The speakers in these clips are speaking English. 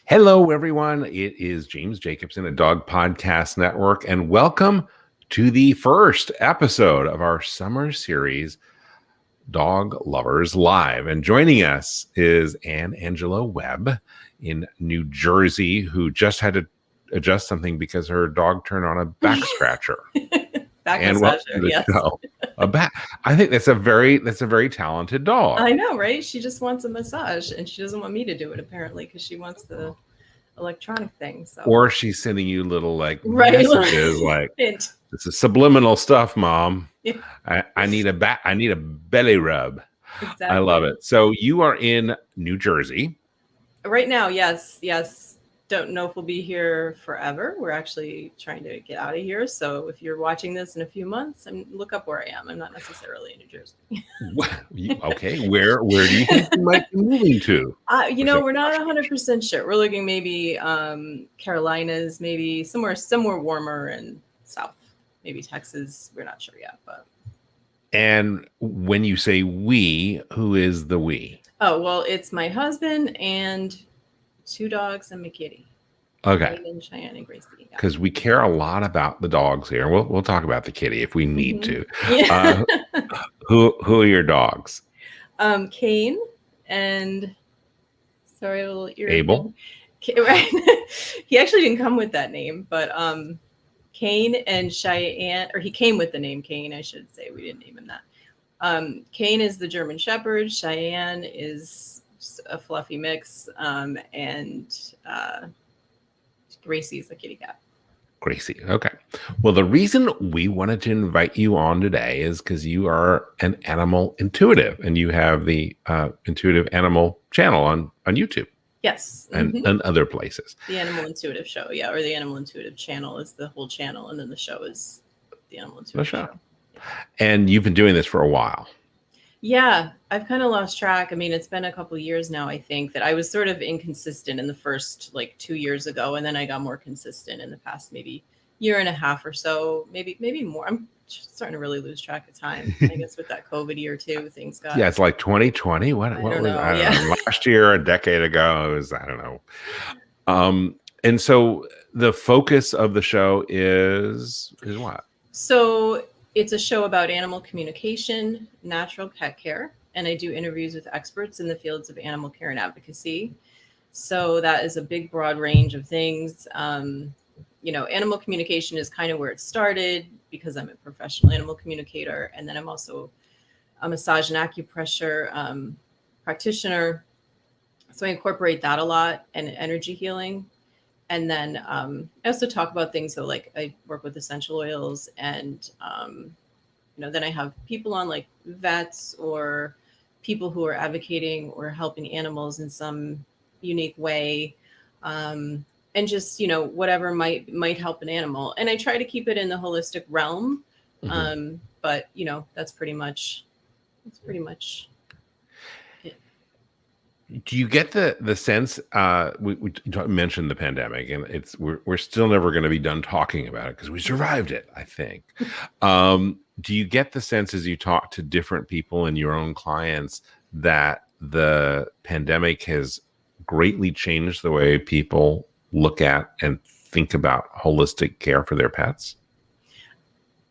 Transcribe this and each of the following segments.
Hello, everyone. It is James Jacobson at Dog Podcast Network, and welcome to the first episode of our summer series, Dog Lovers Live. And joining us is Angelo Webb in New Jersey, who just had to adjust something because her dog turned on a back scratcher. Back and massager, welcome to the yes. show. I think that's a very talented dog. I know, right? She just wants a massage, and she doesn't want me to do it apparently because she wants the electronic thing. So, Or she's sending you little Right, messages like hint. this is subliminal stuff, Mom. Yeah. I need a belly rub. Exactly. I love it. So you are in New Jersey. Right now, yes. Don't know if we'll be here forever. We're actually trying to get out of here. So if you're watching this in a few months, look up where I am. I'm not necessarily in New Jersey. Okay, where do you think you might be moving to? We're not 100% sure. We're looking maybe Carolinas, maybe somewhere warmer and south, maybe Texas. We're not sure yet, but. And when you say we, who is the we? Oh, well, it's my husband and 2 dogs and my kitty. Okay. And Cheyenne and Gracie. Because we care a lot about the dogs here. We'll talk about the kitty if we need to. Yeah. Who are your dogs? Kane and sorry, a little irritating. Abel. Right. He actually didn't come with that name, but Kane and Cheyenne, or he came with the name Kane, I should say. We didn't name him that. Kane is the German Shepherd. Cheyenne is a fluffy mix, and Gracie is the kitty cat. Gracie. Okay. Well, the reason we wanted to invite you on today is because you are an animal intuitive, and you have the Intuitive Animal channel on YouTube. Yes. And other places. The Animal Intuitive Show, yeah, or the Animal Intuitive channel is the whole channel, and then the show is the Animal Intuitive Show. And you've been doing this for a while. Yeah, I've kind of lost track. I mean, it's been a couple of years now, I think, that I was sort of inconsistent in the first 2 years ago, and then I got more consistent in the past maybe year and a half or so, maybe more. I'm starting to really lose track of time. I guess with that COVID year too, things got. Yeah, it's like 2020. What was I don't know. Last year, a decade ago, it was I don't know. And so the focus of the show is what? So it's a show about animal communication, natural pet care, and I do interviews with experts in the fields of animal care and advocacy. So that is a big, broad range of things. Animal communication is kind of where it started because I'm a professional animal communicator, and then I'm also a massage and acupressure practitioner. So I incorporate that a lot, and energy healing. And then I also talk about things. So I work with essential oils, and then I have people on like vets or people who are advocating or helping animals in some unique way, and just whatever might help an animal. And I try to keep it in the holistic realm, but that's pretty much it. Do you get the sense we mentioned the pandemic, and we're still never going to be done talking about it because we survived it, I think. Do you get the sense as you talk to different people and your own clients that the pandemic has greatly changed the way people look at and think about holistic care for their pets?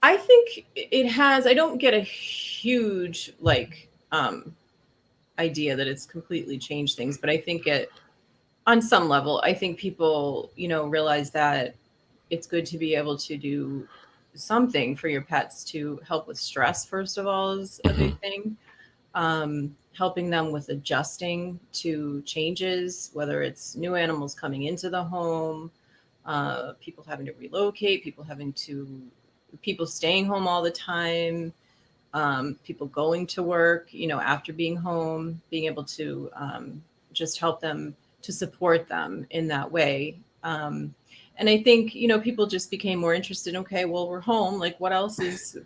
I think it has. I don't get a huge idea that it's completely changed things, but I think on some level, I think people, realize that it's good to be able to do something for your pets to help with stress, first of all, is a big thing. Helping them with adjusting to changes, whether it's new animals coming into the home, people having to relocate, people staying home all the time, people going to work, after being home, being able to just help them, to support them in that way. And I think, people just became more interested. Okay, well, we're home. Like, what else is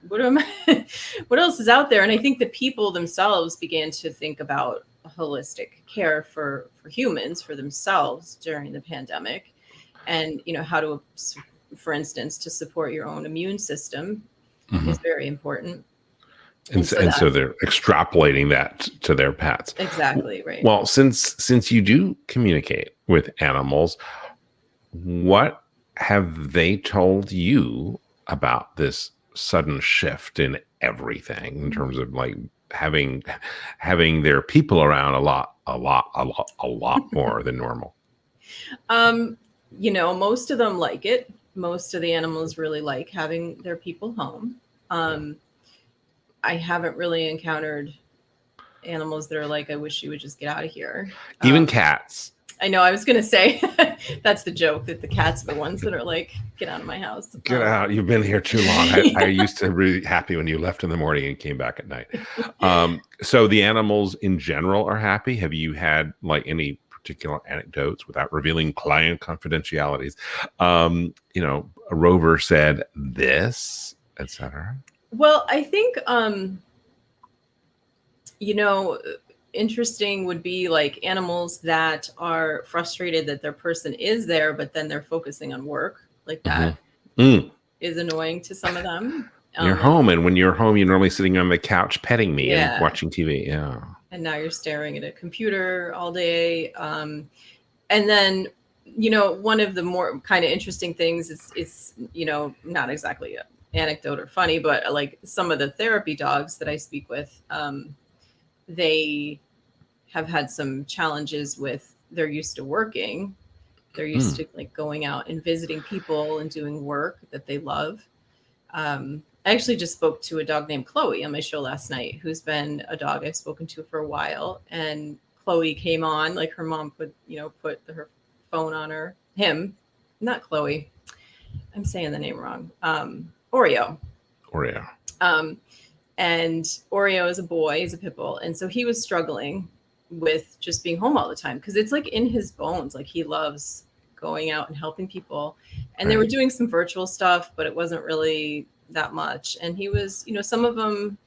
out there? And I think the people themselves began to think about holistic care for humans, for themselves during the pandemic, and how to, for instance, to support your own immune system is very important. And so they're extrapolating that to their pets. Exactly, right. Well, since you do communicate with animals. What have they told you about this sudden shift in everything in terms of like having their people around a lot more than normal? Most of them like it. Most of the animals really like having their people home. I haven't really encountered animals that are like, I wish you would just get out of here. Even cats. I know, I was going to say, that's the joke, that the cats are the ones that are like, get out of my house. Get out. You've been here too long. I used to be happy when you left in the morning and came back at night. So the animals in general are happy. Have you had like any particular anecdotes without revealing client confidentialities? A rover said this, etc. Well, I think, interesting would be like animals that are frustrated that their person is there, but then they're focusing on work. Like that is annoying to some of them. You're home, and when you're home, you're normally sitting on the couch petting me and watching TV. Yeah. And now you're staring at a computer all day. And then, one of the more kind of interesting things is not exactly an anecdote or funny, but like some of the therapy dogs that I speak with, they have had some challenges with, they're used to working. They're used to like going out and visiting people and doing work that they love. I actually just spoke to a dog named Chloe on my show last night, who's been a dog I've spoken to for a while. And Chloe came on, like her mom put her phone on not Chloe. I'm saying the name wrong. Oreo. And Oreo is a boy, he's a pit bull. And so he was struggling with just being home all the time because it's like in his bones. Like he loves going out and helping people. And they were doing some virtual stuff, but it wasn't really that much. And he was, some of them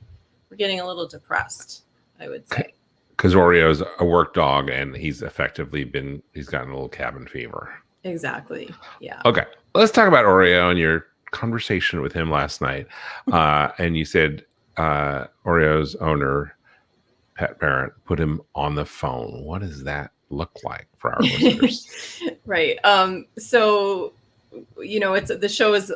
were getting a little depressed, I would say. Because Oreo's a work dog and he's gotten a little cabin fever. Exactly. Yeah. Okay. Let's talk about Oreo and your conversation with him last night. And you said, Oreo's owner, pet parent, put him on the phone. What does that look like for our listeners? Right. So, the show is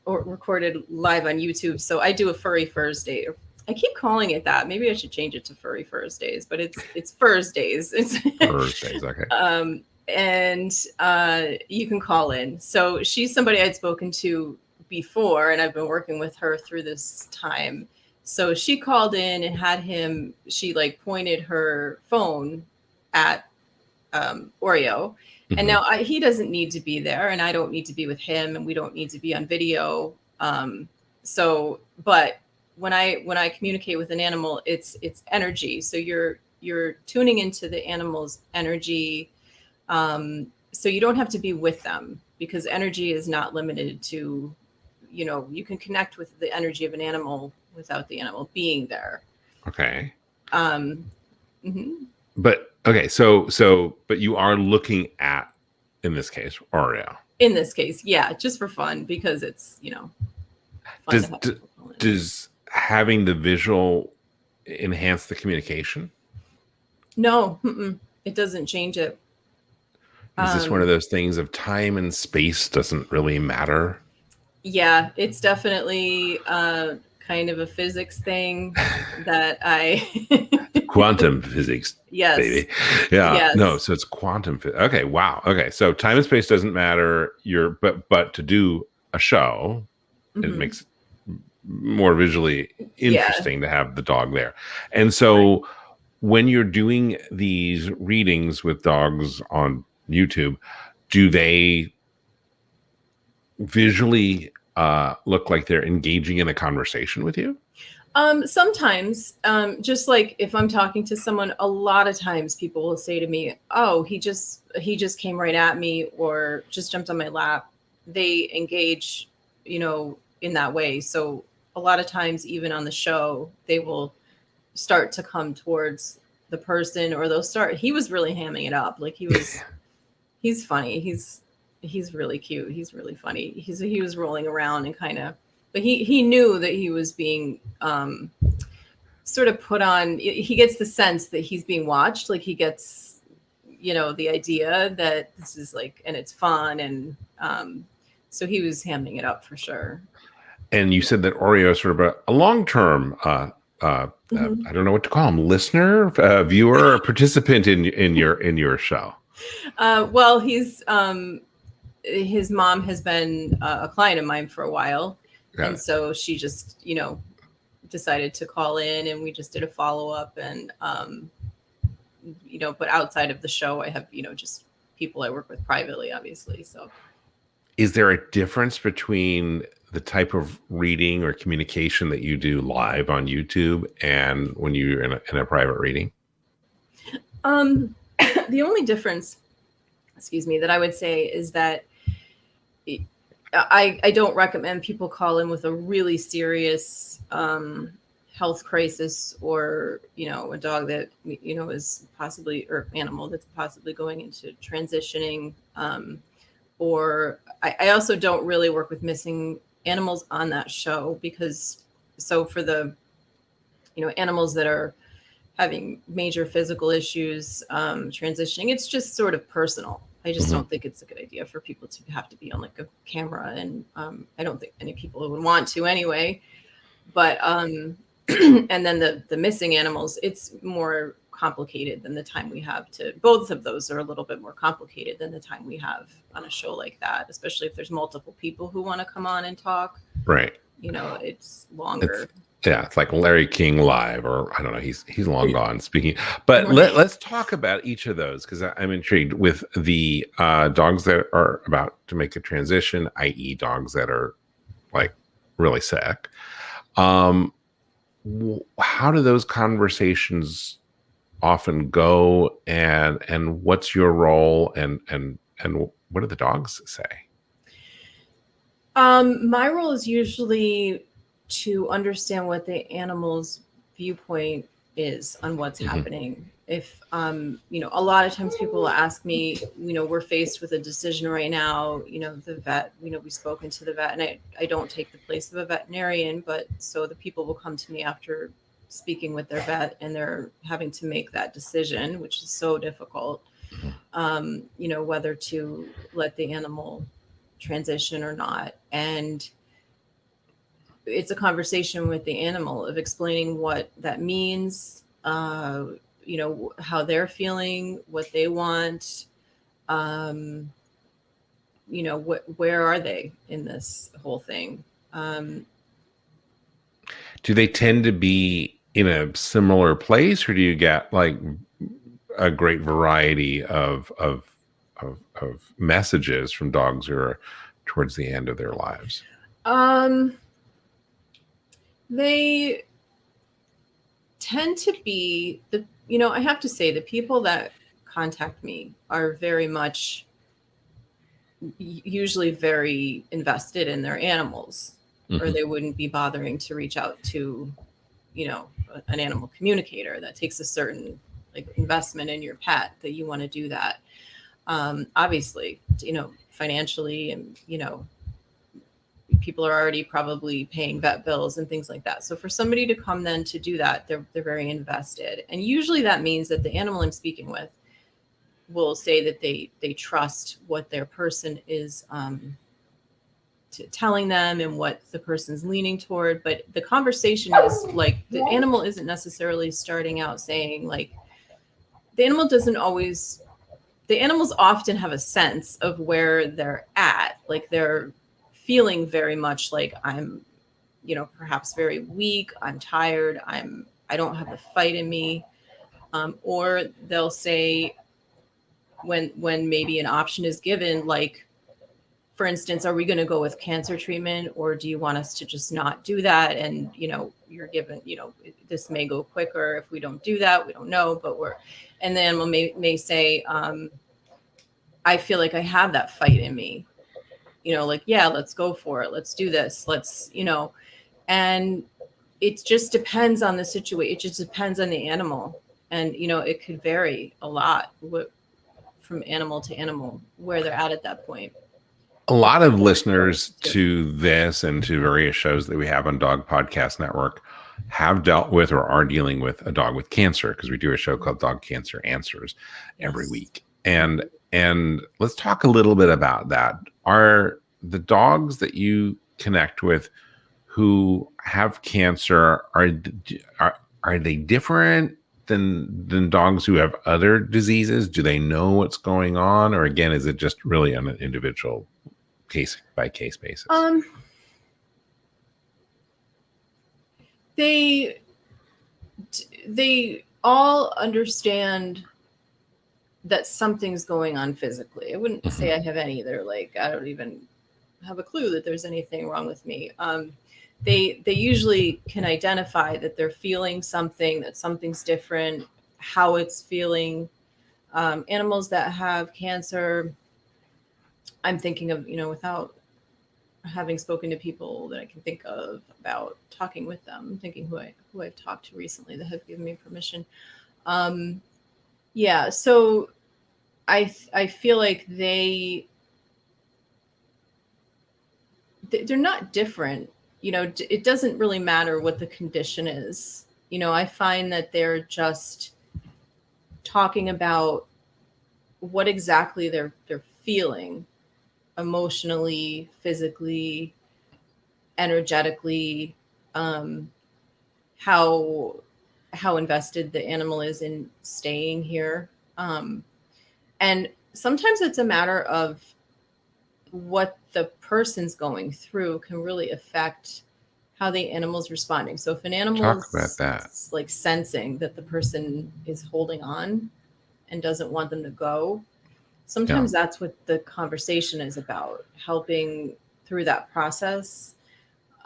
recorded live on YouTube. So I do a Furry Thursday. I keep calling it that. Maybe I should change it to Furry Thursdays, but it's Thursdays. It's Thursdays. Okay. And you can call in. So she's somebody I'd spoken to before, and I've been working with her through this time. So she called in and she like pointed her phone at Oreo. And now he doesn't need to be there, and I don't need to be with him, and we don't need to be on video. But when I communicate with an animal, it's energy. So you're tuning into the animal's energy. So you don't have to be with them, because energy is not limited to, you can connect with the energy of an animal without the animal being there. Okay. But okay, so but you are looking at, in this case, Oreo. In this case, yeah, just for fun, because it's fun. Does having the visual enhance the communication? No, it doesn't change it. Is this one of those things of time and space doesn't really matter? Yeah, it's definitely kind of a physics thing that quantum physics. Yes. Baby. Yeah. Yes. No, so it's quantum physics. Okay, wow. Okay, so time and space doesn't matter. But to do a show, it makes it more visually interesting to have the dog there. And so when you're doing these readings with dogs on YouTube, do they visually look like they're engaging in a conversation with you? Sometimes, just like if I'm talking to someone, a lot of times people will say to me, "Oh, he just came right at me," or just jumped on my lap. They engage, in that way. So a lot of times, even on the show, they will start to come towards the person, or he was really hamming it up. Like he's funny. He's really cute. He's really funny. He was rolling around and but he knew that he was being sort of put on. He gets the sense that he's being watched. Like he gets, the idea that this is like, and it's fun. And so he was hamming it up for sure. And you said that Oreo is sort of a long-term, I don't know what to call him, listener, viewer, participant in your show. Well, his mom has been a client of mine for a while. And so she just, decided to call in, and we just did a follow-up. And, but outside of the show, I have, just people I work with privately, obviously. So is there a difference between the type of reading or communication that you do live on YouTube and when you're in a private reading? The only difference, that I would say is that I don't recommend people call in with a really serious health crisis, or a dog that is possibly, or animal that's possibly going into transitioning. Or I also don't really work with missing animals on that show, because for the animals that are having major physical issues, transitioning, it's just sort of personal. I just don't think it's a good idea for people to have to be on like a camera, and I don't think any people would want to anyway. But and then the missing animals, it's more complicated than the time we have to. Both of those are a little bit more complicated than the time we have on a show like that, especially if there's multiple people who want to come on and talk. Right. It's longer. It's like Larry King live, or I don't know. He's long gone speaking. But let's talk about each of those, because I'm intrigued with the dogs that are about to make a transition, i.e., dogs that are like really sick. How do those conversations often go, and what's your role, and what do the dogs say? My role is usually to understand what the animal's viewpoint is on what's happening. If a lot of times people will ask me, we're faced with a decision right now, the vet, we've spoken to the vet, and I don't take the place of a veterinarian, but so the people will come to me after speaking with their vet, and they're having to make that decision, which is so difficult, whether to let the animal transition or not. And it's a conversation with the animal of explaining what that means, how they're feeling, what they want, where are they in this whole thing. Do they tend to be in a similar place, or do you get like a great variety of messages from dogs who are towards the end of their lives? They tend to be I have to say, the people that contact me are very much, usually very invested in their animals, or they wouldn't be bothering to reach out to, an animal communicator. That takes a certain investment in your pet that you want to do that. Obviously, financially, and, people are already probably paying vet bills and things like that. So for somebody to come then to do that, they're very invested. And usually that means that the animal I'm speaking with will say that they trust what their person is telling them, and what the person's leaning toward. But the conversation is like, the animal isn't necessarily starting out saying the animals often have a sense of where they're at. They're feeling very much like, I'm, perhaps very weak. I'm tired. I don't have the fight in me. Or they'll say, when maybe an option is given, for instance, are we going to go with cancer treatment, or do you want us to just not do that? And, you're given, this may go quicker if we don't do that. We don't know, and the animal may say, I feel like I have that fight in me. Yeah, let's go for it. Let's do this. And it just depends on the situation. It just depends on the animal. And, it could vary a lot from animal to animal where they're at that point. A lot of listeners to this and to various shows that we have on Dog Podcast Network have dealt with or are dealing with a dog with cancer, because we do a show called Dog Cancer Answers every week. And let's talk a little bit about that. Are the dogs that you connect with who have cancer, are they different than dogs who have other diseases? Do they know what's going on, or again, is it just really on an individual case by case basis? They all understand that something's going on physically. I wouldn't say I have any. They're like, I don't even have a clue that there's anything wrong with me. They usually can identify that they're feeling something, that something's different, how it's feeling. Animals that have cancer, I'm thinking of, without having spoken to people that I can think of about talking with them, I'm thinking who I've talked to recently that have given me permission. Yeah, so I feel like they're not different. It doesn't really matter what the condition is. I find that they're just talking about what exactly they're feeling emotionally, physically, energetically, how invested the animal is in staying here. And sometimes it's a matter of what the person's going through can really affect how the animal's responding. So if an animal's Talk about that. like sensing that the person is holding on and doesn't want them to go, sometimes that's what the conversation is about, helping through that process.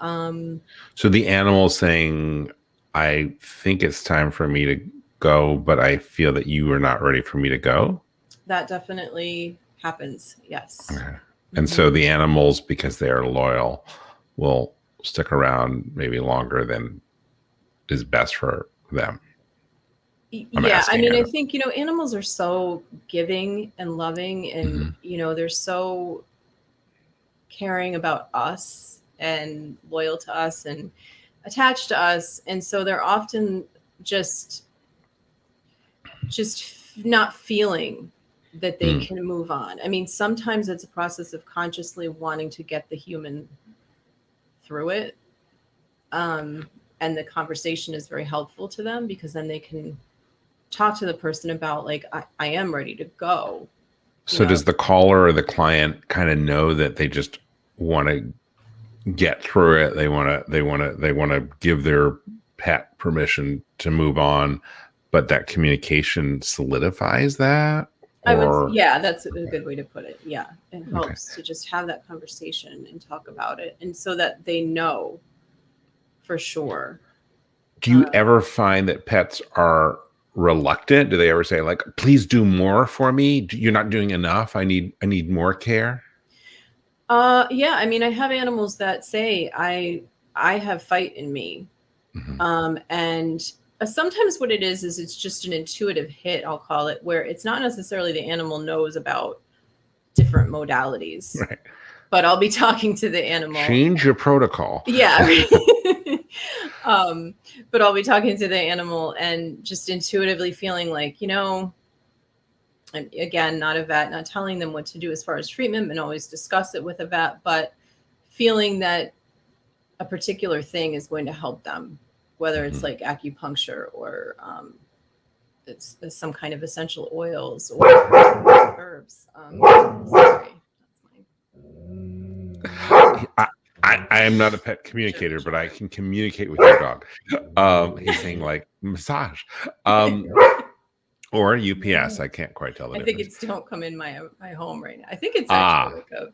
So the animal saying, I think it's time for me to go, but I feel that you are not ready for me to go. That definitely happens. Yes. Okay. And so the animals, because they are loyal, will stick around maybe longer than is best for them. Yeah, I mean, I think, animals are so giving and loving, and, they're so caring about us and loyal to us and attached to us. And so they're often just not feeling that they can move on. I mean, sometimes it's a process of consciously wanting to get the human through it. And the conversation is very helpful to them, because then they can talk to the person about, like, I am ready to go. So does the caller or the client kind of know that they just want to get through it? They want to give their pet permission to move on, but that communication solidifies that? Yeah, that's a good way to put it. Yeah, it helps to just have that conversation and talk about it, and so that they know for sure. Do you ever find that pets are reluctant? Do they ever say, like, please do more for me? You're not doing enough. I need more care. Yeah, I mean, I have animals that say I have fight in me. And sometimes what it is it's just an intuitive hit, I'll call it, where it's not necessarily the animal knows about different modalities, right? But I'll be talking to the animal. Change your protocol. Yeah. But I'll be talking to the animal and just intuitively feeling like, and again, not a vet, not telling them what to do as far as treatment, and always discuss it with a vet, but feeling that a particular thing is going to help them, whether it's like acupuncture or it's some kind of essential oils or herbs. Sorry. I am not a pet communicator, but I can communicate with your dog. He's saying, like, massage. Or UPS. I can't quite tell the difference. I think it's don't come in my home right now. I think it's actually like a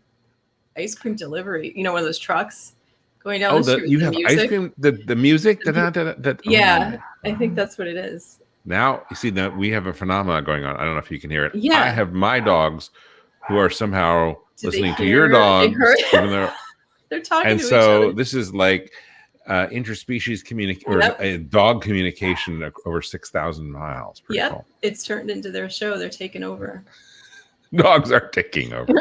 ice cream delivery. One of those trucks going down the street. You have ice cream, the music? Yeah, I think that's what it is. Now, you see that we have a phenomenon going on. I don't know if you can hear it. Yeah. I have my dogs who are somehow listening to your dogs, even though they're talking and to so each other. This is like interspecies dog communication over 6,000 miles. Yeah, cool. It's turned into their show. They're taking over. Dogs are taking over.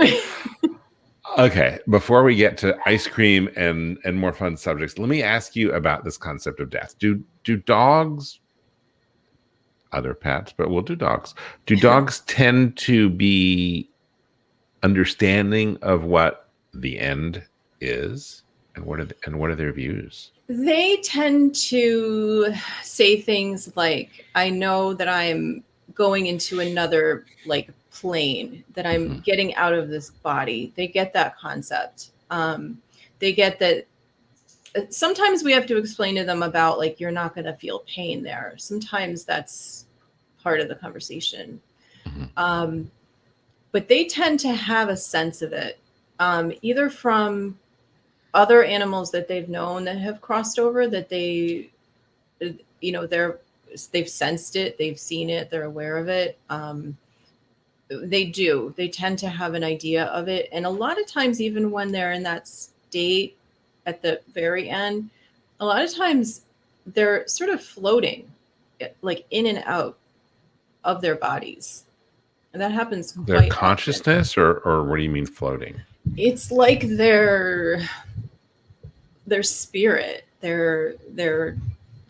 Okay, before we get to ice cream and more fun subjects, let me ask you about this concept of death. Do dogs other pets, but we'll do dogs. Do dogs tend to be understanding of what the end is, and what are their views? They tend to say things like, I know that I'm going into another like plane, that I'm getting out of this body. They get that concept. They get that sometimes we have to explain to them about like, you're not going to feel pain there. Sometimes that's part of the conversation. But they tend to have a sense of it, either from other animals that they've known that have crossed over, that they've sensed it, they've seen it, they're aware of it. They tend to have an idea of it. And a lot of times, even when they're in that state at the very end, a lot of times they're sort of floating like in and out of their bodies. And that happens quite Their consciousness, often. or what do you mean floating? It's like their spirit. They're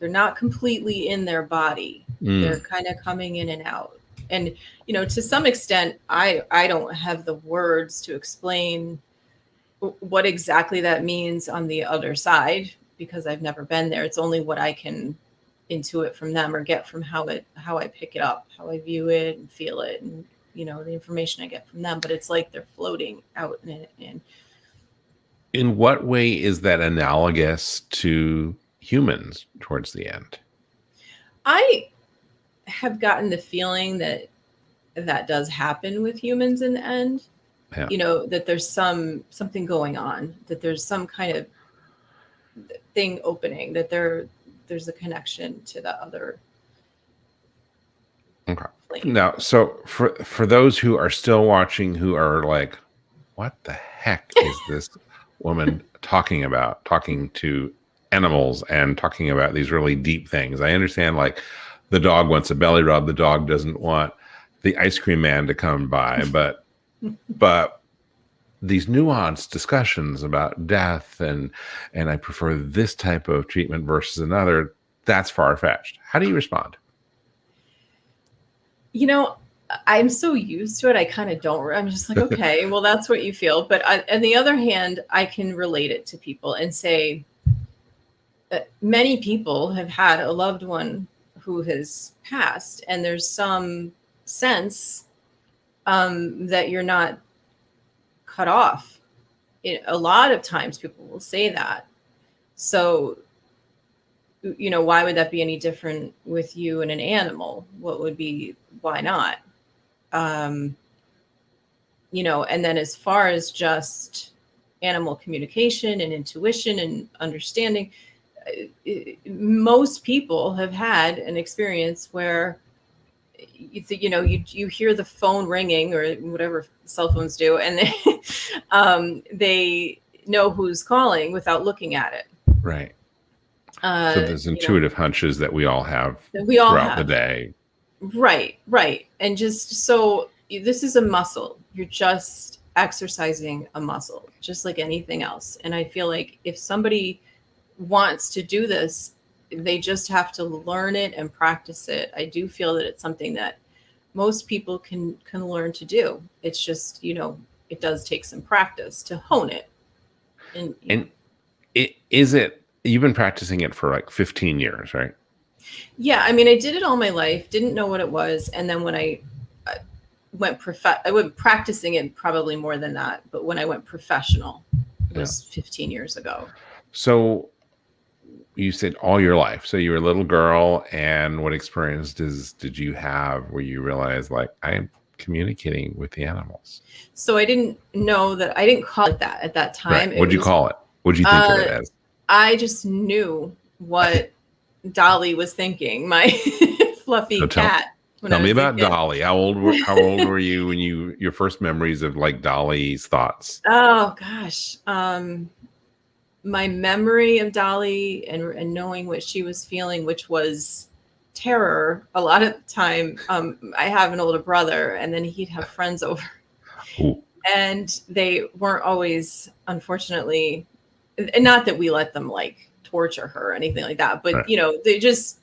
not completely in their body. They're kind of coming in and out. And to some extent, I don't have the words to explain what exactly that means on the other side, because I've never been there. It's only what I can intuit from them, or get from how I pick it up, how I view it and feel it, and the information I get from them. But it's like they're floating out in. In what way is that analogous to humans towards the end? I have gotten the feeling that does happen with humans in the end. Yeah. That there's something going on, that there's some kind of thing opening, that there's a connection to the other. Okay. Now, so for those who are still watching, who are like, what the heck is this woman talking about? Talking to animals and talking about these really deep things. I understand, like, the dog wants a belly rub. The dog doesn't want the ice cream man to come by, but these nuanced discussions about death and I prefer this type of treatment versus another, that's far-fetched. How do you respond? I'm so used to it. I kind of don't. I'm just like, okay, well, that's what you feel. But on the other hand, I can relate it to people and say that many people have had a loved one who has passed, and there's some sense that you're not cut off. A lot of times people will say that. So, why would that be any different with you and an animal? Why not? And then as far as just animal communication and intuition and understanding, most people have had an experience where you hear the phone ringing, or whatever cell phones do, and they know who's calling without looking at it. Right. So there's intuitive hunches that we all have throughout the day. Right. And just so this is a muscle. You're just exercising a muscle, just like anything else. And I feel like if somebody wants to do this, they just have to learn it and practice it. I do feel that it's something that most people can learn to do. It's just, it does take some practice to hone it. And you've been practicing it for like 15 years, right? Yeah. I mean, I did it all my life, didn't know what it was. And then when I went practicing it probably more than that. But when I went professional, it was 15 years ago. So you said all your life. So you were a little girl, and what experience did you have where you realized, like, I am communicating with the animals? So I didn't know that. I didn't call it that at that time. Right. What'd you call it? What'd you think of it as? I just knew what Dolly was thinking, my fluffy cat. Tell me about Dolly. How old were you when your first memories of like Dolly's thoughts? Oh gosh. My memory of Dolly and knowing what she was feeling, which was terror a lot of the time. I have an older brother, and then he'd have friends over. Ooh. And they weren't always, unfortunately, and not that we let them like torture her or anything like that, but right. They just,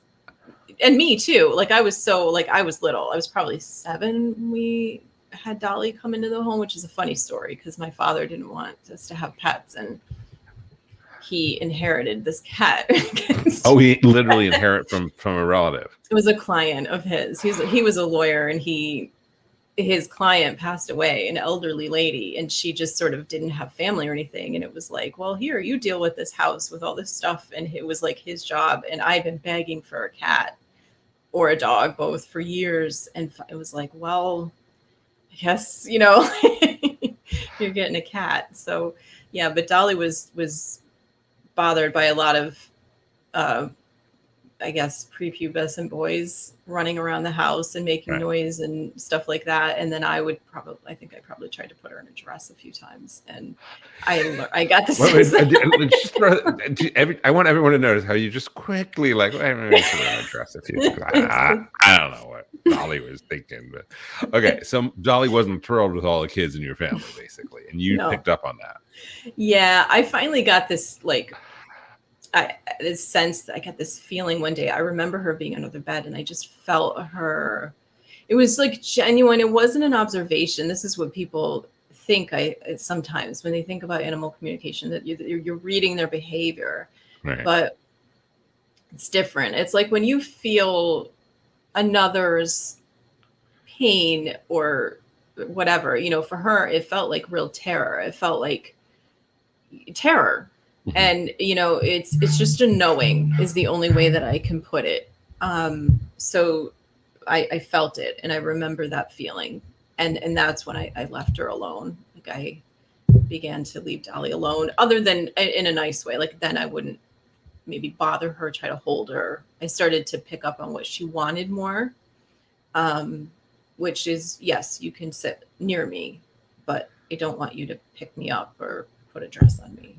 and me too. Like I was little. I was probably 7 when we had Dolly come into the home, which is a funny story because my father didn't want us to have pets, and he inherited this cat. Oh, he literally inherit from a relative. It was a client of his. He was a lawyer, and his client passed away, an elderly lady, and she just sort of didn't have family or anything. And it was like, well, here, you deal with this house with all this stuff. And it was like his job. And I'd been begging for a cat or a dog, both, for years. And it was like, well, I guess, you're getting a cat. So yeah, but Dolly was bothered by a lot of, I guess, prepubescent boys running around the house and making noise and stuff like that. And then I think I probably tried to put her in a dress a few times. And I got this. I want everyone to notice how you just quickly like, I'm going to put her in a dress a few times. I don't know what Dolly was thinking, but okay. So Dolly wasn't thrilled with all the kids in your family, basically. And you picked up on that. Yeah. I finally got this, like, this sense that I got this feeling one day. I remember her being under the bed, and I just felt her. It was like genuine. It wasn't an observation. This is what people think. Sometimes when they think about animal communication, that you're reading their behavior, but it's different. It's like when you feel another's pain or whatever. For her, it felt like real terror. It felt like terror. And, it's just a knowing is the only way that I can put it. So I felt it, and I remember that feeling. And that's when I left her alone. Like I began to leave Dolly alone, other than in a nice way. Like then I wouldn't maybe bother her, try to hold her. I started to pick up on what she wanted more, which is, yes, you can sit near me, but I don't want you to pick me up or put a dress on me.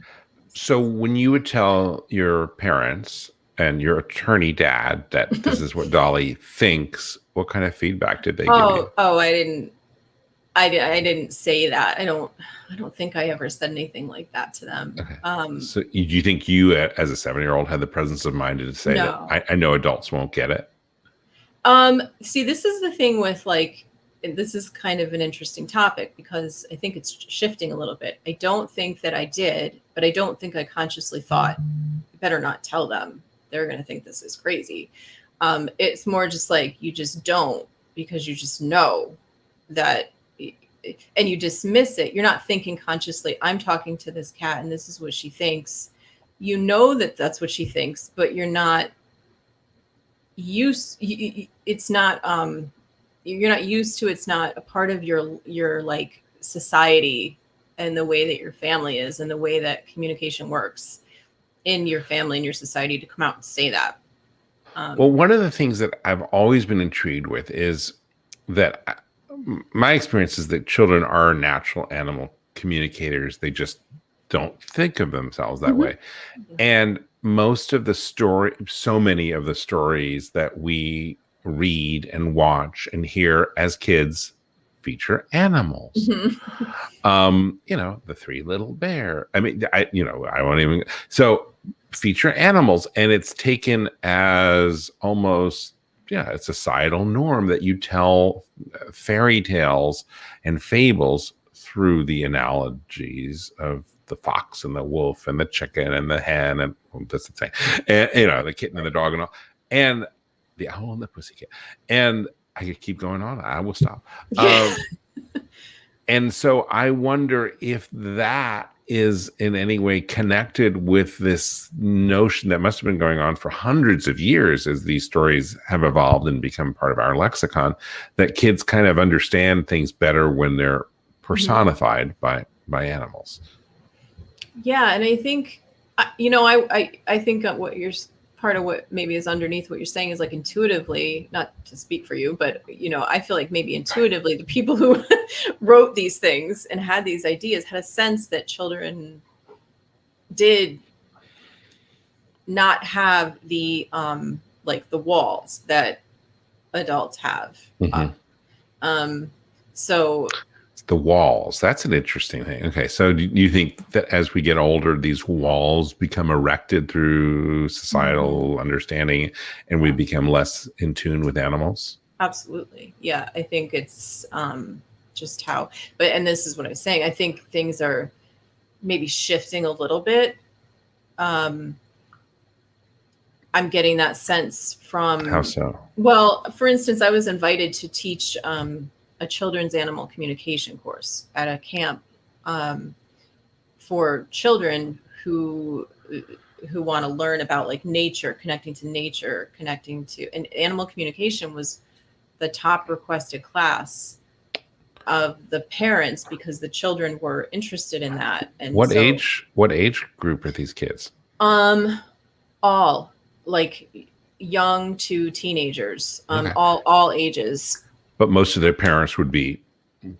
So when you would tell your parents and your attorney dad that this is what Dolly thinks, what kind of feedback did they give you? Oh, I didn't say that. I don't think I ever said anything like that to them. Okay. So do you think you, as a 7-year-old, had the presence of mind to say that I know adults won't get it? See, this is the thing with, like, this is kind of an interesting topic because I think it's shifting a little bit. I don't think that I did, but I don't think I consciously thought, I better not tell them. They're going to think this is crazy. It's more just like you just don't, because you just know that, and you dismiss it. You're not thinking consciously, I'm talking to this cat and this is what she thinks. You know that that's what she thinks, but you're not used. It's not, you're not used to, it's not a part of your like society and the way that your family is and the way that communication works in your family and your society to come out and say that. Well, one of the things that I've always been intrigued with is that my experience is that children are natural animal communicators. They just don't think of themselves that way. And most of the so many of the stories that we read and watch and hear as kids feature animals. The Three Little Bear. I mean, I won't even. So feature animals, and it's taken as almost, a societal norm that you tell fairy tales and fables through the analogies of the fox and the wolf and the chicken and the hen and that's the thing, and the kitten and the dog and all, and the owl and the pussycat, and I could keep going on. I will stop. And so I wonder if that is in any way connected with this notion that must have been going on for hundreds of years as these stories have evolved and become part of our lexicon, that kids kind of understand things better when they're personified by animals. Yeah, and I think, I think what you're part of what maybe is underneath what you're saying is like intuitively, not to speak for you, but I feel like maybe intuitively the people who wrote these things and had these ideas had a sense that children did not have the like the walls that adults have. So The walls. That's an interesting thing. Okay. So do you think that as we get older, these walls become erected through Mhm. societal understanding and we become less in tune with animals? Absolutely. Yeah, I think it's just how, but, and this is what I was saying. I think things are maybe shifting a little bit. Um, I'm getting that sense How from, so? well, for instance, I was invited to teach a children's animal communication course at a camp um, for children who want to learn about like nature, connecting to, and animal communication was the top requested class of the parents because the children were interested in that. And so What age group are these kids? um all like young to teenagers, Okay. all ages. But most of their parents would be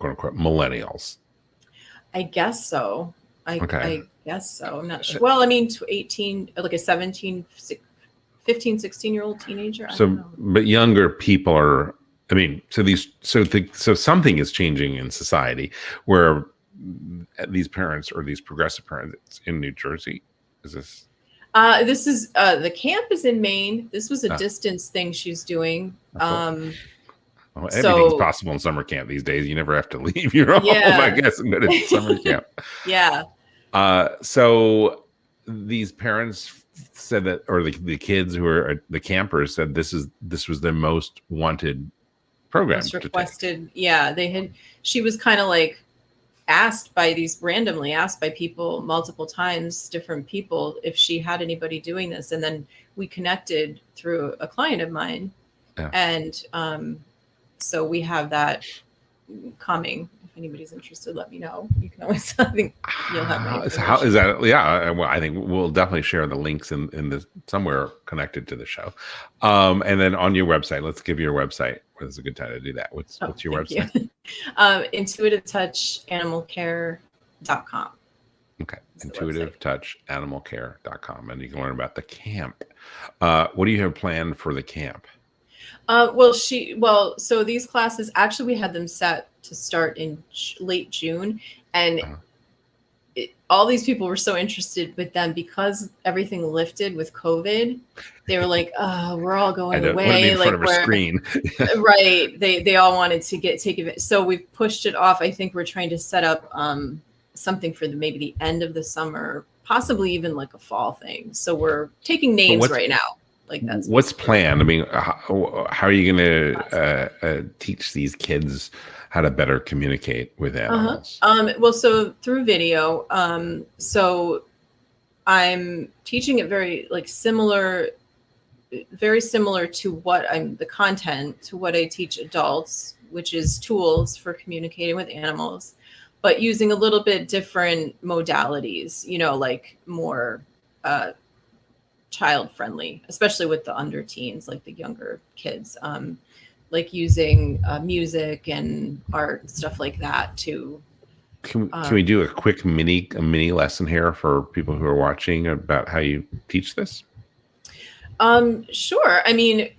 quote unquote millennials. I guess so. Okay. I guess so. I'm not sure. Well, I mean, to 18, like a 17, 15, 16-year-old teenager. I don't So, know. but younger people are, I mean, so something is changing in society where these parents or these progressive parents in New Jersey, is this, This is the camp is in Maine. This was a uh, distance thing she's doing. well, well, everything's So possible in summer camp these days. You never have to leave your home, I yeah. guess, and go to summer camp. Yeah. So these parents said that, or the kids who are the campers said this was their most wanted program Most to take. requested. Yeah. She was kind of like randomly asked by people multiple times, different people, if she had anybody doing this. And then we connected through a client of mine. Yeah. And so we have that coming. If anybody's interested, let me know. You can always, I think you'll have my How is information. that? Yeah, well, I think we'll definitely share the links in the somewhere connected to the show, and then on your website. Let's give your website. When's a good time to do that? Oh, What's your thank you. website? IntuitiveTouchAnimalCare.com Okay, is the website. intuitivetouchanimalcare.com, and you can learn about the camp. What do you have planned for the camp? So these classes, actually, we had them set to start in late June, and Uh, all these people were so interested, but then because everything lifted with COVID, they were like, "Oh, we're all I going don't want to be away." in front Like of a we're screen. right. They all wanted to take it. So we've pushed it off. I think we're trying to set up something for maybe the end of the summer, possibly even like a fall thing. So we're taking But names right now. Like that's what's basically planned? I mean, how are you going to teach these kids how to better communicate with uh-huh. animals? Well, so through video. So I'm teaching it very similar to the content to what I teach adults, which is tools for communicating with animals, but using a little bit different modalities, like more uh, child friendly, especially with the under teens, like the younger kids, like using music and art, stuff like that to Can we do a quick mini lesson here for people who are watching about how you teach this? Sure. I mean,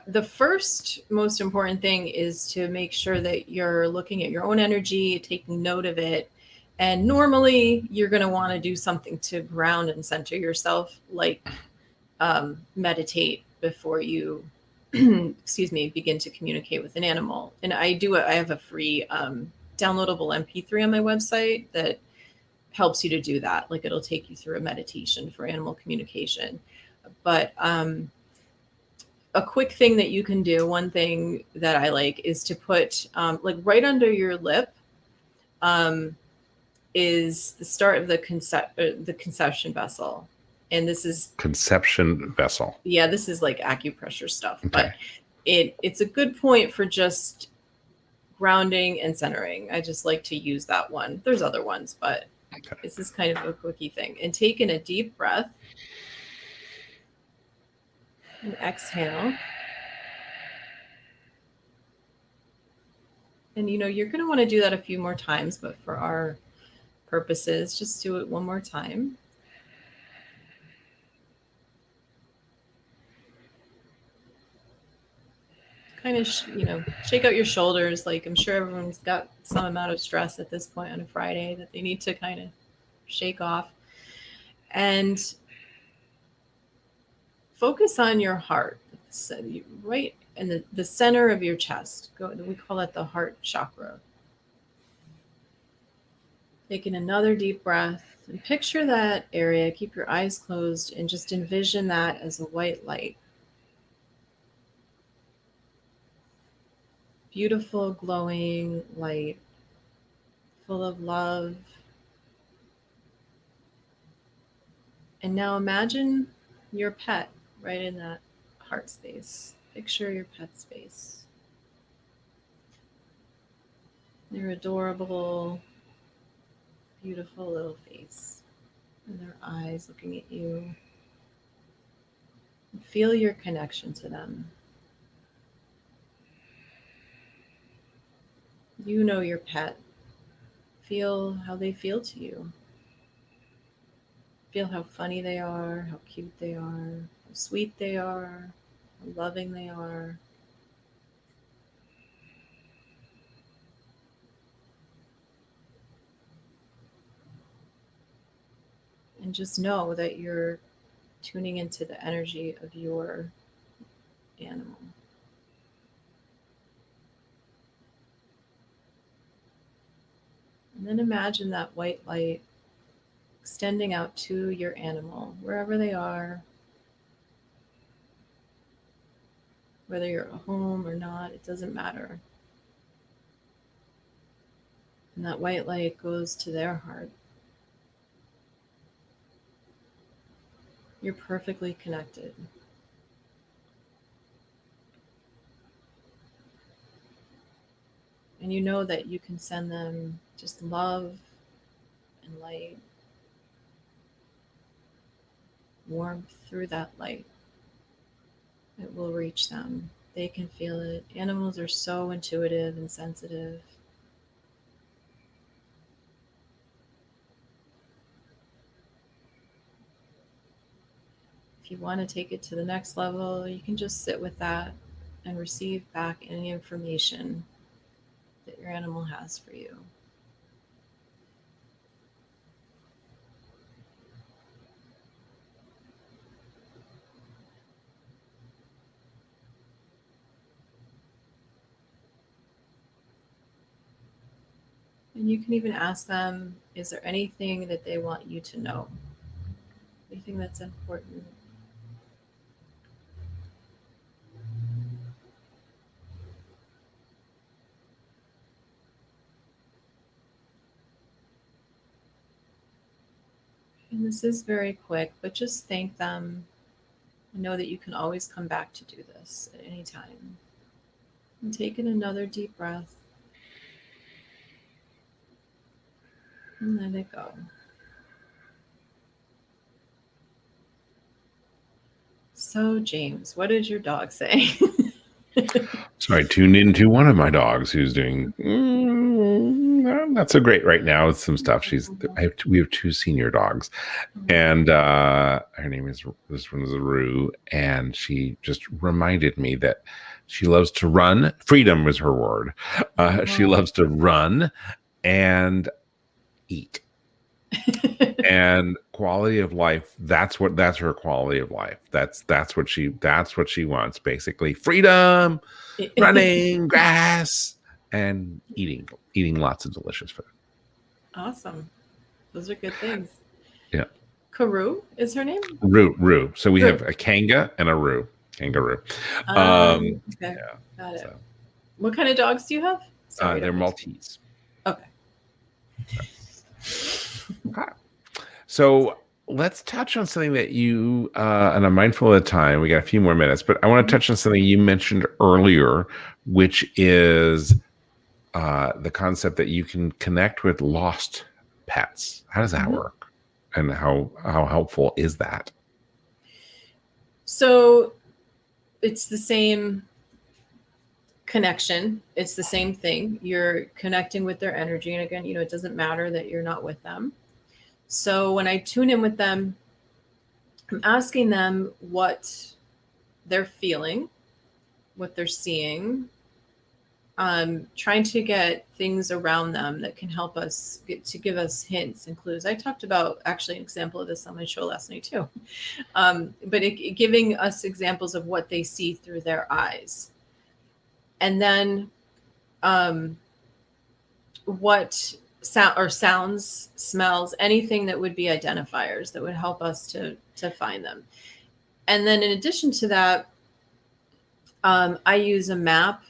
the first most important thing is to make sure that you're looking at your own energy, taking note of it. And normally you're going to want to do something to ground and center yourself, like meditate before you, excuse me, begin to communicate with an animal. And I have a free downloadable MP3 on my website that helps you to do that. Like it'll take you through a meditation for animal communication. But a quick thing that you can do, one thing that I like is to put like right under your lip is the start of the conception vessel. And this is, Conception vessel. yeah, this is like acupressure stuff, Okay. but it's a good point for just grounding and centering. I just like to use that one. There's other ones, but Okay. this is kind of a quickie thing. And take in a deep breath and exhale. And you're going to want to do that a few more times, but for our purposes, just do it one more time. kind of, shake out your shoulders. Like, I'm sure everyone's got some amount of stress at this point on a Friday that they need to kind of shake off. And focus on your heart. So right in the center of your chest. We call it the heart chakra. Taking another deep breath and picture that area. Keep your eyes closed and just envision that as a white light. Beautiful, glowing light, full of love. And now imagine your pet right in that heart space. Picture your pet space. Their adorable, beautiful little face and their eyes looking at you. Feel your connection to them. You know your pet. Feel how they feel to you. Feel how funny they are, how cute they are, how sweet they are, how loving they are. And just know that you're tuning into the energy of your animal. And then imagine that white light extending out to your animal, wherever they are, whether you're at home or not, it doesn't matter. And that white light goes to their heart. You're perfectly connected. And you know that you can send them just love and light, warmth through that light. It will reach them. They can feel it. Animals are so intuitive and sensitive. If you want to take it to the next level, you can just sit with that and receive back any information that your animal has for you. And you can even ask them, is there anything that they want you to know? Anything that's important? And this is very quick, but just thank them and know that you can always come back to do this at any time. And take in another deep breath and let it go. So, James, what did your dog say? So I tuned into one of my dogs who's doing not so great right now with some stuff. We have two senior dogs, and her name is, this one is Rue, and she just reminded me that she loves to run. Freedom was her word. She loves to run and eat. And quality of life, that's her quality of life. That's what she wants, basically. Freedom, running, grass, and eating lots of delicious food. Awesome. Those are good things. Yeah. Karu is her name? Rue. So we Rue. have a Kanga and a Rue. Kangaroo. Okay. Yeah, Got it. so, What kind of dogs do you have? Sorry, they're Maltese. Okay. Okay. So let's touch on something that you, and I'm mindful of the time. We got a few more minutes, but I want to touch on something you mentioned earlier, which is the concept that you can connect with lost pets. How does that work? And how helpful is that? So it's the same connection. It's the same thing. You're connecting with their energy. And again, it doesn't matter that you're not with them. So when I tune in with them, I'm asking them what they're feeling, what they're seeing, trying to get things around them that can help us give us hints and clues. I talked about actually an example of this on my show last night too. But giving us examples of what they see through their eyes. And then what sounds, smells, anything that would be identifiers that would help us to find them. And then in addition to that, I use a map.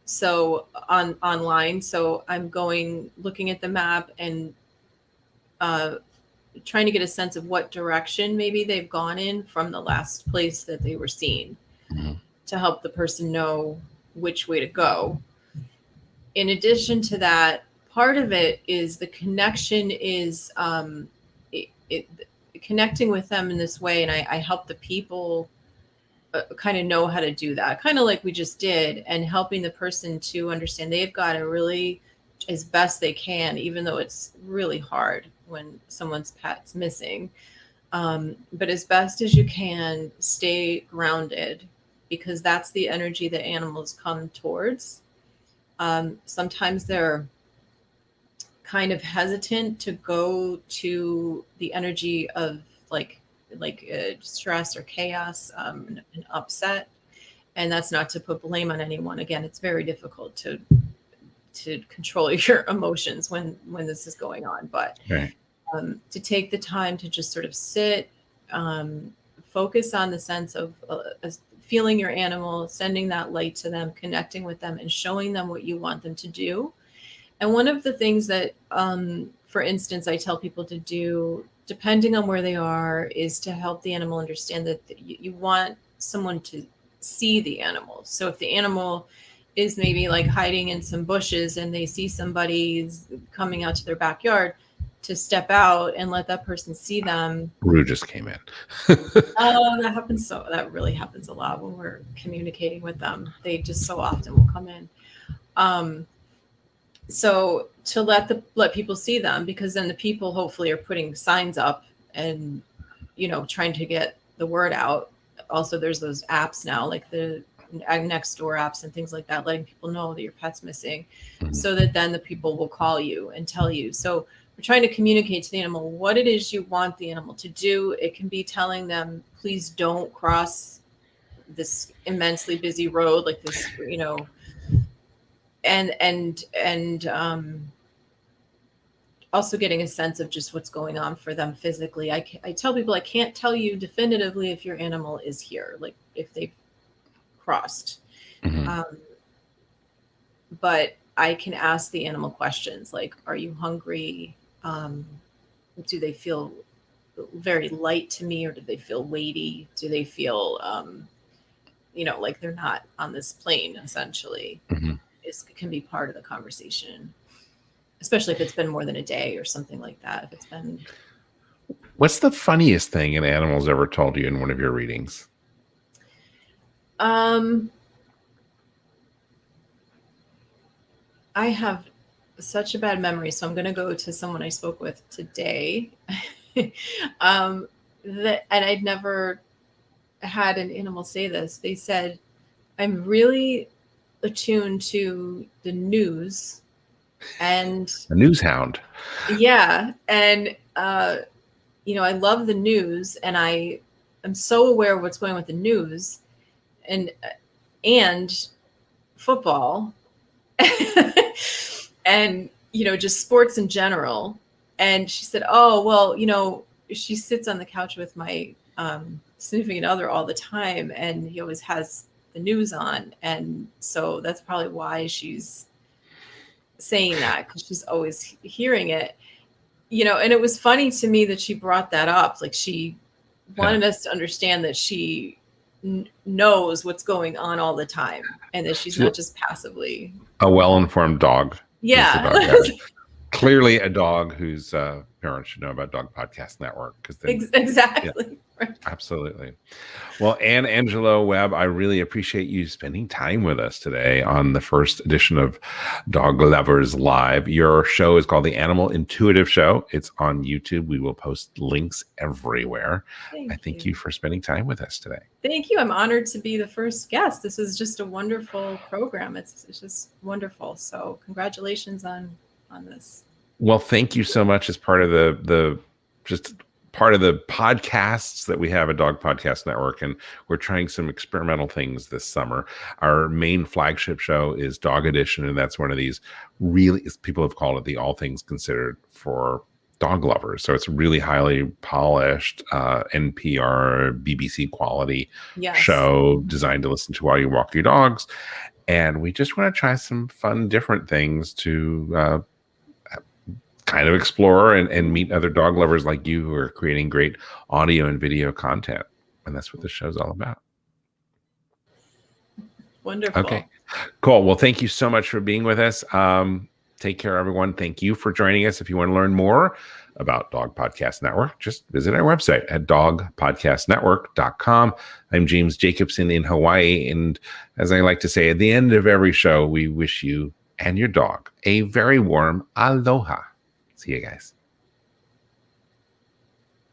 So online, so I'm looking at the map and trying to get a sense of what direction maybe they've gone in from the last place that they were seen, to help the person know which way to go. In addition to that, part of it is the connection is connecting with them in this way, and I help the people kind of know how to do that, kind of like we just did, and helping the person to understand they've got to really, as best they can, even though it's really hard when someone's pet's missing, but as best as you can, stay grounded, because that's the energy that animals come towards. Sometimes they're kind of hesitant to go to the energy of like stress or chaos, and upset. And that's not to put blame on anyone. Again, it's very difficult to control your emotions when this is going on. But Right. To take the time to just sort of sit, focus on the sense of feeling your animal, sending that light to them, connecting with them, and showing them what you want them to do. And one of the things that, for instance, I tell people to do, depending on where they are, is to help the animal understand that you want someone to see the animal. So if the animal is maybe like hiding in some bushes and they see somebody coming out to their backyard, to step out and let that person see them. Rue just came in. Oh, that happens. So that really happens a lot when we're communicating with them. They just so often will come in. So to let people see them, because then the people hopefully are putting signs up and, trying to get the word out. Also, there's those apps now, like the next door apps and things like that, letting people know that your pet's missing, so that then the people will call you and tell you. So we're trying to communicate to the animal what it is you want the animal to do. It can be telling them, please don't cross this immensely busy road like this, and also getting a sense of just what's going on for them physically. I tell people I can't tell you definitively if your animal is here, like if they've crossed. But I can ask the animal questions like, are you hungry? Do they feel very light to me, or do they feel weighty? Do they feel, like they're not on this plane, essentially? It can be part of the conversation, especially if it's been more than a day or something like that. If it's been. What's the funniest thing an animal's ever told you in one of your readings? I have such a bad memory, so I'm going to go to someone I spoke with today. And I'd never had an animal say this. They said, I'm really attuned to the news, and A news hound. yeah, and I love the news, and I am so aware of what's going on with the news and football and just sports in general. And she said, oh well, she sits on the couch with my significant other all the time, and he always has the news on, and so that's probably why she's saying that, because she's always hearing it. And it was funny to me that she brought that up, like she wanted us to understand that she knows what's going on all the time, and that she's not just passively a well-informed dog. Yeah. clearly a dog whose parents should know about Dog Podcast Network, because then Exactly. Right. absolutely. Well, Anne Angelo Webb, I really appreciate you spending time with us today on the first edition of Dog Lovers Live. Your show is called The Animal Intuitive Show. It's on YouTube. We will post links everywhere. I thank you for spending time with us today. Thank you. I'm honored to be the first guest. This is just a wonderful program. It's just wonderful. So congratulations on this. Well, thank you so much as part of the just part of the podcasts that we have at Dog Podcast Network, and we're trying some experimental things this summer. Our main flagship show is Dog Edition, and that's one of these really, people have called it the all things considered for dog lovers. So it's really highly polished NPR, BBC quality show designed to listen to while you walk your dogs. And we just want to try some fun, different things to kind of explore and meet other dog lovers like you who are creating great audio and video content. And that's what this show's all about. Wonderful. Okay, cool. Well, thank you so much for being with us. Take care, everyone. Thank you for joining us. If you want to learn more about Dog Podcast Network, just visit our website at dogpodcastnetwork.com. I'm James Jacobson in Hawaii. And as I like to say, at the end of every show, we wish you and your dog a very warm aloha. See you guys.